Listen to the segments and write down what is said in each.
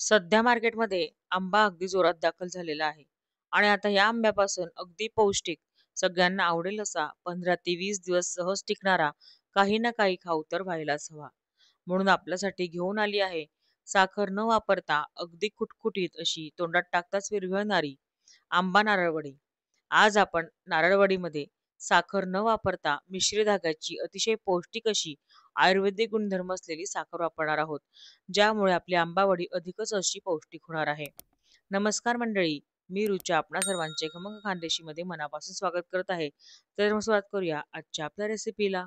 सध्या मार्केटमध्ये आंबा अगदी जोरात दाखल झालेला आहे आणि आता या आंब्यापासून अगदी पौष्टिक सगळ्यांना आवडेल असा 15 ते 20 दिवस सहज टिकणारा काही ना काही खाऊ तर व्हायलाच हवा. म्हणून आपल्यासाठी घेऊन आली आहे साखर न वापरता अगदी खुटखुटीत अशी तोंडात टाकताच विरघळणारी आंबा नारळवडी. आज आपण नारळवडीमध्ये साखर न वापरता मिश्री धाग्याची अतिशय पौष्टिक अशी आयुर्वेदिक गुणधर्म असलेली साखर वापरणार आहोत, ज्यामुळे आपली आंबावडी अधिकच अशी पौष्टिक होणार आहे. नमस्कार मंडळी, मी रुचा आपणा सर्वांचे खमंग खानदेशीमध्ये मनापासून स्वागत करत आहे. तर मग सुरुवात करूया आजच्या आपल्या रेसिपीला.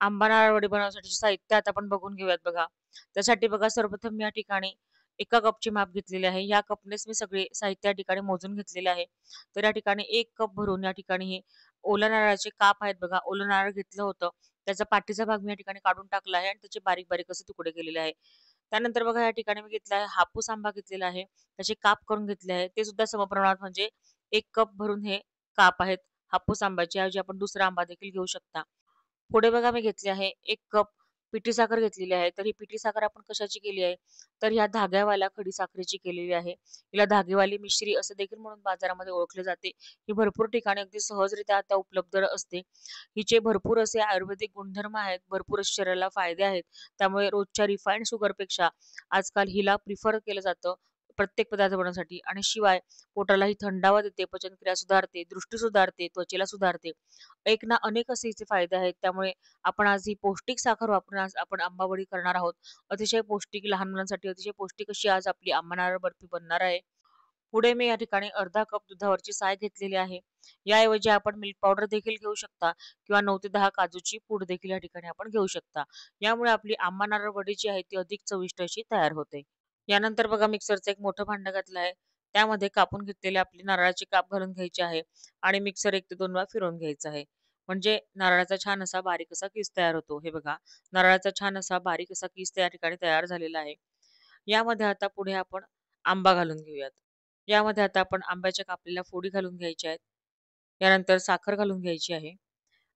आंबा नारळवडी बनवण्यासाठी साहित्य आता आपण बघून घेऊयात बघा. त्यासाठी बघा, सर्वप्रथम या ठिकाणी एका कपची माप घेतलेली आहे. या कपनेच मी सगळे साहित्य या ठिकाणी मोजून घेतलेले आहे. तर या ठिकाणी 1 कप भरून या ठिकाणी हे ओल्या नारळाचे काप आहेत बघा. ओलं नारळ घेतलं होतं. त्याचा पाठीचा भाग मी या ठिकाणी काढून टाकला आहे आणि त्याचे बारीक बारीक असे तुकडे केलेले आहे. त्यानंतर बघा या ठिकाणी मी घेतला आहे हापूस आंबा घेतलेला आहे. त्याचे काप करून घेतले आहे. ते सुद्धा समप्रमाणात म्हणजे 1 कप भरून हे काप आहेत हापूस आंब्याचे, ऐवजी आपण दुसरा आंबा देखील घेऊ शकता. पुढे बघा मी घेतली आहे 1 कप पिठी साखर घेतलेली आहे. तर ही पिठी साखर आपण कशाची केली आहे? तर ह्या धाग्यावाल्या खडी साखरेची केलेली आहे. हिला धागेवाली मिश्री असे देखील म्हणून बाजारामध्ये ओळखले जाते. ही भरपूर ठिकाणी अगदी सहजरित्या आता उपलब्ध असते. हिचे भरपूर असे आयुर्वेदिक गुणधर्म आहेत, भरपूर असे शरीराला फायदे आहेत. त्यामुळे रोजच्या रिफाइंड शुगरपेक्षा आजकाल हिला प्रिफर केलं जातं प्रत्येक पदार्थ बनवण्यासाठी. आणि शिवाय पोटालाही थंडावा देते, पचनक्रिया सुधारते, दृष्टी सुधारते, त्वचेला सुधारते. एक ना अनेक असे हिचे फायदे आहेत. त्यामुळे आपण आज ही पौष्टिक साखर वापरून आज आपण आंबावडी करणार आहोत. अतिशय पौष्टिक, लहान मुलांसाठी अतिशय पौष्टिक अशी आज आपली आंबा नारळ बर्फी बनणार आहे. पुढे मी या ठिकाणी अर्धा कप दुधावरची साय घेतलेली आहे. याऐवजी आपण मिल्क पावडर देखील घेऊ शकता किंवा 9 ते 10 काजूची पूड देखील या ठिकाणी आपण घेऊ शकता. यामुळे आपली आंबा नारळ वडी जी आहे ती अधिक चविष्ट अशी तयार होते. यानंतर बघा, मिक्सरचं एक मोठं भांडं घातलं आहे. त्यामध्ये कापून घेतलेले आपले नारळाचे काप घालून घ्यायचे आहे आणि मिक्सर 1 ते 2 वेळा फिरवून घ्यायचं आहे. म्हणजे नारळाचा छान असा बारीक असा किस तयार होतो. हे बघा, नारळाचा छान असा बारीक असा किस त्या ठिकाणी तयार झालेला आहे. यामध्ये आता पुढे आपण आंबा घालून घेऊयात. यामध्ये आता आपण आंब्याच्या कापलेल्या फोडी घालून घ्यायच्या आहेत. यानंतर साखर घालून घ्यायची आहे.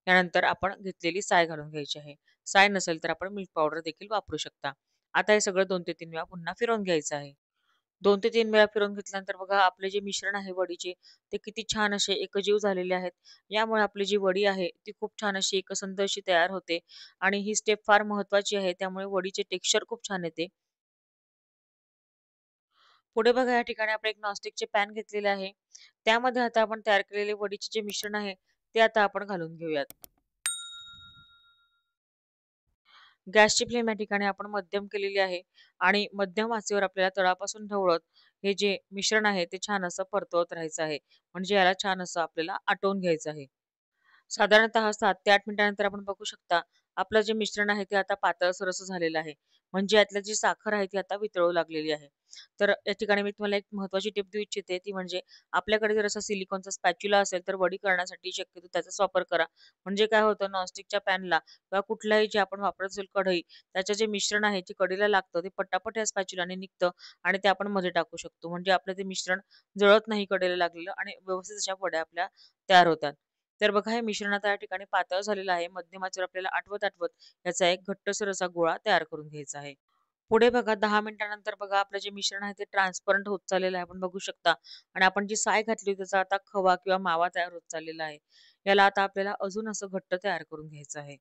यानंतर आपण घेतलेली साय घालून घ्यायची आहे. साय नसेल तर आपण मिल्क पावडर देखील वापरू शकता. आता हे सगळं 2 ते 3 वेळा पुन्हा फिरवून घ्यायचं आहे. 2 ते 3 वेळा फिरवून घेतल्यानंतर बघा, आपले जे मिश्रण आहे वडीचे ते किती छान असे एकजीव झालेले आहेत. यामुळे आपली जी वडी आहे ती खूप छान अशी एकसंध अशी तयार होते आणि ही स्टेप फार महत्त्वाची आहे. त्यामुळे वडीचे टेक्स्चर खूप छान येते. पुढे बघा या ठिकाणी आपण एक नॉनस्टिकचे पॅन घेतलेले आहे. त्यामध्ये आता आपण तयार केलेले वडीचे जे मिश्रण आहे ते आता आपण घालून घेऊयात. गॅसची फ्लेम या ठिकाणी आपण मध्यम केलेली आहे आणि मध्यम आचेवर आपल्याला तळापासून ढवळत हे जे मिश्रण आहे ते छान असं परतवत राहायचं आहे. म्हणजे याला छान असं आपल्याला आटवून घ्यायचं आहे. साधारणतः 7 ते 8 मिनिटानंतर आपण बघू शकता, आपलं जे मिश्रण आहे ते आता पातळसर असं झालेलं आहे. म्हणजे यातली जी साखर आहे ती आता वितळू लागलेली आहे. तर या ठिकाणी मी तुम्हाला एक महत्त्वाची टिप देऊ इच्छिते, ती म्हणजे आपल्याकडे जर असा सिलिकॉनचा स्पॅच्युला असेल तर वडी करण्यासाठी शक्यतो त्याचाच वापर करा. म्हणजे काय होतं, नॉनस्टिकच्या पॅनला किंवा कुठलाही जे आपण वापरत असेल कढई, त्याचं जे मिश्रण आहे ते कढईला लागतं, ते पटापट या स्पॅच्युलाने निघतं आणि ते आपण मध्ये टाकू शकतो. म्हणजे आपलं ते मिश्रण जळत नाही कढईला लागलेलं आणि व्यवस्थित अशा वड्या आपल्या तयार होतात. तर बघा, हे मिश्रण आता या ठिकाणी पातळ झालेलं आहे. मध्यम आचेवर आपल्याला आटवत-आटवत याचा एक घट्टसर असा गोळा तयार करून घ्यायचा आहे. पुढे बघा 10 मिनिटानंतर बघा, आपलं जे मिश्रण आहे ते ट्रान्सपरंट होत चाललेलं आहे. आपण बघू शकता आणि आपण जी साय घातली त्याचा आता खवा किंवा मावा तयार होत चाललेला आहे. याला आता आपल्याला अजून असं घट्ट तयार करून घ्यायचं आहे.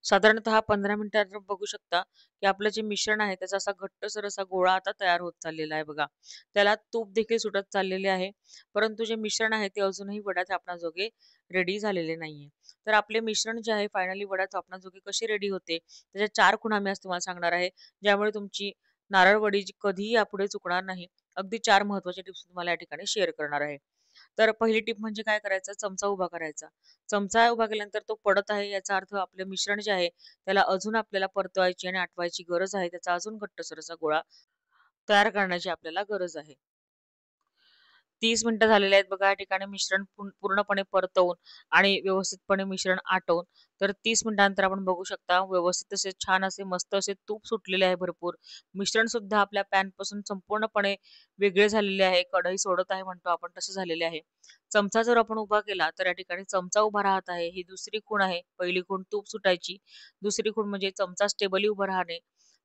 साधारणतः 15 मिनिटात बघू शकता, की आपलं जे मिश्रण आहे त्याचा असा घट्टसर असा गोळा आता तयार होत चाललेला आहे बघा. त्याला तूप देखील सुटत चाललेले आहे. परंतु जे मिश्रण आहे ते अजूनही वड्या थापण्याजोगे रेडी झालेले नाहीये. तर आपले मिश्रण जे आहे फायनली वड्या थापण्याजोगे कसे रेडी होते, त्याच्या 4 खुणा मी आज तुम्हाला सांगणार आहे. ज्यामुळे तुमची नारळ वडी जी कधीही यापुढे चुकणार नाही. अगदी 4 महत्त्वाचे टिप्स तुम्हाला या ठिकाणी शेअर करणार आहे. तर पहिली टिप म्हणजे काय करायचं, चमचा उभा करायचा. चमचा उभा केल्यानंतर तो पडत आहे याचा अर्थ आपले मिश्रण जे आहे त्याला अजून आपल्याला परतवायची आणि आटवायची गरज आहे. त्याचा अजून घट्टसर असा गोळा तयार करण्याची आपल्याला गरज आहे. 30 मिनिटं झालेले आहेत बघा. या ठिकाणी मिश्रण पूर्णपणे परतवून आणि व्यवस्थितपणे मिश्रण आटवून, तर 30 मिनिटानंतर आपण बघू शकता व्यवस्थित असे छान असे मस्त असे तूप सुटलेले आहे भरपूर. मिश्रण सुद्धा आपल्या पॅनपासून संपूर्णपणे वेगळे झालेले आहे. कढई सोडत आहे म्हणतो आपण, तसे झालेले आहे. चमचा जर आपण उभा केला तर या ठिकाणी चमचा उभा राहत आहे. ही दुसरी खूण आहे. पहिली खूण तूप सुटायची. दुसरी खूण म्हणजे चमचा स्टेबली उभा राहणे.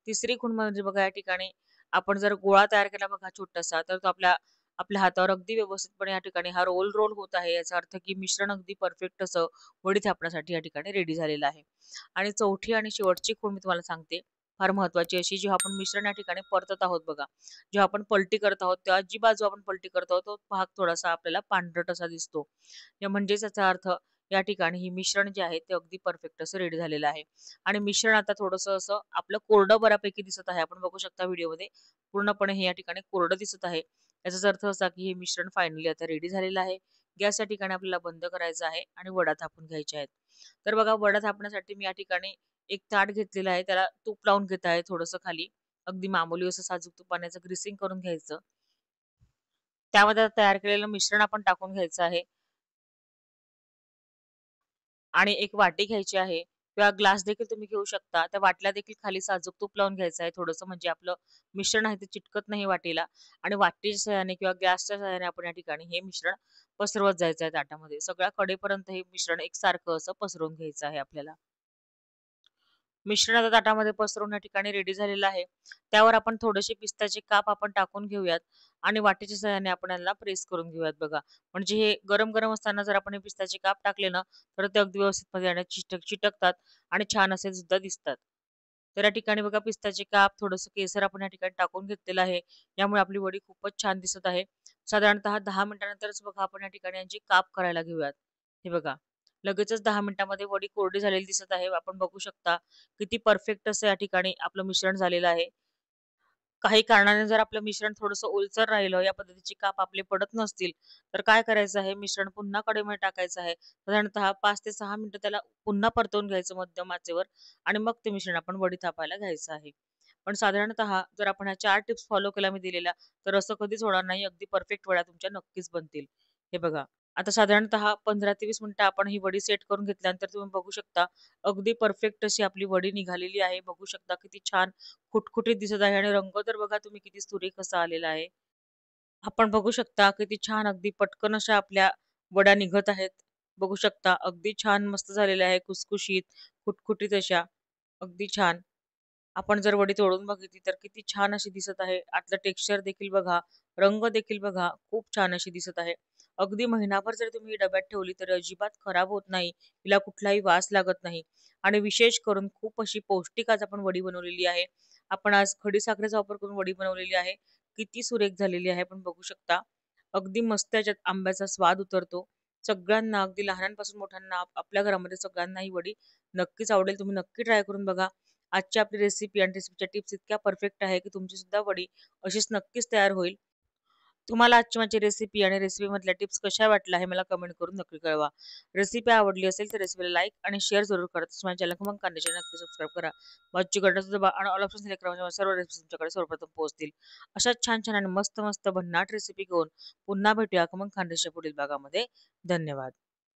तिसरी खूण म्हणजे बघा या ठिकाणी आपण जर गोळा तयार केला बघा छोटासा, तर तो आपल्या आपल्या हातावर अगदी व्यवस्थितपणे या ठिकाणी हा रोल रोल होत आहे. याचा अर्थ की मिश्रण अगदी परफेक्ट असं वडी थापण्यासाठी या ठिकाणी रेडी झालेलं आहे. आणि चौथी आणि शेवटची खूण मी तुम्हाला सांगते, फार महत्वाची अशी, जेव्हा आपण मिश्रण या ठिकाणी परतत आहोत बघा, जेव्हा आपण पलटी करत आहोत, तेव्हा जी बाजू आपण पलटी करत आहोत, तो भाग थोडासा आपल्याला पांढरट असा दिसतो. या म्हणजेच याचा अर्थ या ठिकाणी ही मिश्रण जे आहे ते अगदी परफेक्ट असं रेडी झालेलं आहे. आणि मिश्रण आता थोडंसं असं आपलं कोरडं बऱ्यापैकी दिसत आहे. आपण बघू शकता व्हिडिओमध्ये पूर्णपणे हे या ठिकाणी कोरडं दिसत आहे. याचाच अर्थ असा की हे मिश्रण फायनली आता रेडी झालेलं आहे. गॅस या ठिकाणी आपल्याला बंद करायचा आहे आणि वडा थापून घ्यायचे आहेत. तर बघा वडा थापण्यासाठी मी या ठिकाणी एक ताट घेतलेलं आहे. त्याला तूप लावून घेत आहे थोडंसं खाली. अगदी मामूली असं साजूक तुपाने ग्रीसिंग करून घ्यायचं. त्यामध्ये आता तयार केलेलं मिश्रण आपण टाकून घ्यायचं आहे. आणि एक वाटी घ्यायची आहे किंवा ग्लास देखील तुम्ही घेऊ शकता. त्या वाटल्या देखील खाली साजूक तूप लावून घ्यायचं आहे थोडंसं, म्हणजे आपलं मिश्रण आहे ते चिटकत नाही वाटीला. आणि वाटीच्या सहाय्याने किंवा गॅसच्या सहाय्याने आपण या ठिकाणी हे मिश्रण पसरवत जायचं आहे ताटामध्ये. सगळ्या कडेपर्यंत हे मिश्रण एकसारखं असं पसरवून घ्यायचं आहे आपल्याला. मिश्रण आता ताटामध्ये पसरवून या ठिकाणी रेडी झालेलं आहे. त्यावर आपण थोडेसे पिस्ताचे काप आपण टाकून घेऊयात आणि वाटीच्या सहाय्याने आपण याला प्रेस करून घेऊयात बघा. म्हणजे हे गरम गरम असताना जर आपण हे पिस्ताचे काप टाकले ना, तर ते अगदी व्यवस्थितपणे याने चिटकतात आणि छान असे सुद्धा दिसतात. तर या ठिकाणी बघा पिस्ताचे काप, थोडंसं केसर आपण या ठिकाणी टाकून घेतलेलं आहे. यामुळे आपली वडी खूपच छान दिसत आहे. साधारणतः 10 मिनिटानंतरच बघा आपण या ठिकाणी यांची काप करायला घेऊयात. हे बघा. लगेचच 10 मिनिटांमध्ये वडी कोरडी झालेली दिसत आहे. आपण बघू शकता किती परफेक्ट असं या ठिकाणी आपलं मिश्रण झालेलं आहे. काही कारणाने जर आपलं मिश्रण थोडंसं ओलसर राहिलं, या पद्धतीचे काप आपले पडत नसतील, तर काय करायचं आहे, मिश्रण पुन्हा कढईमध्ये टाकायचं आहे. साधारणतः 5 ते 6 मिनिटं त्याला पुन्हा परतवून घ्यायचं मध्यम आचेवर आणि मग ते मिश्रण आपण वडी थापायला घ्यायचं आहे. पण साधारणतः जर आपण ह्या 4 टिप्स फॉलो केल्या मी दिलेल्या, तर असं कधीच होणार नाही. अगदी परफेक्ट वड्या तुमच्या नक्कीच बनतील. हे बघा. आता साधारणतः 15 ते 20 मिनिटं आपण ही वडी सेट करून घेतल्यानंतर तुम्ही बघू शकता, अगदी परफेक्ट अशी आपली वडी निघालेली आहे. बघू शकता किती छान खुटखुटीत दिसत आहे आणि रंग तर बघा तुम्ही किती सुरेख असा आलेला आहे. आपण बघू शकता किती छान अगदी पटकन अशा आपल्या वड्या निघत आहेत. बघू शकता अगदी छान मस्त झालेल्या आहे, खुसखुशीत, खुटखुटीत अशा. अगदी छान. आपण जर वडी तोडून बघितली तर किती छान अशी दिसत आहे. आतलं टेक्स्चर देखील बघा, रंग देखील बघा, खूप छान अशी दिसत आहे. अगदी महिनाभर जर तुम्ही ही डब्यात ठेवली तर अजिबात खराब होत नाही. तिला कुठलाही वास लागत नाही. आणि विशेष करून खूप अशी पौष्टिक आज आपण वडी बनवलेली आहे. आपण आज खडीसाखरेचा वापर करून वडी बनवलेली आहे. किती सुरेख झालेली आहे आपण बघू शकता. अगदी मस्त याच्यात आंब्याचा स्वाद उतरतो. सगळ्यांना अगदी लहानांपासून मोठ्यांना आपल्या घरामध्ये सगळ्यांना ही वडी नक्कीच आवडेल. तुम्ही नक्की ट्राय करून बघा. आजची आपली रेसिपी आणि रेसिपीच्या टिप्स इतक्या परफेक्ट आहे की तुमची सुद्धा वडी अशीच नक्कीच तयार होईल. तुम्हाला आजची माझी रेसिपी आणि रेसिपीमधल्या टिप्स कशा वाटल्या हे मला कमेंट करून नक्की कळवा. रेसिपी आवडली असेल तर रेसिपीला लाईक आणि शेअर जरूर करा. तसंच माझ्या चॅनल खमंग खानदेशी नक्की सबस्क्राईब करा. बाजूची घंटा दाबा आणि ऑल ऑप्शन सिलेक्ट करा, म्हणजे सर्व रेसिपी तुमच्याकडे सर्वप्रथम पोहोचतील. अशाच छान छान आणि मस्त मस्त भन्नाट रेसिपी घेऊन पुन्हा भेटूया खमंग खानदेशी पुढील भागामध्ये. धन्यवाद.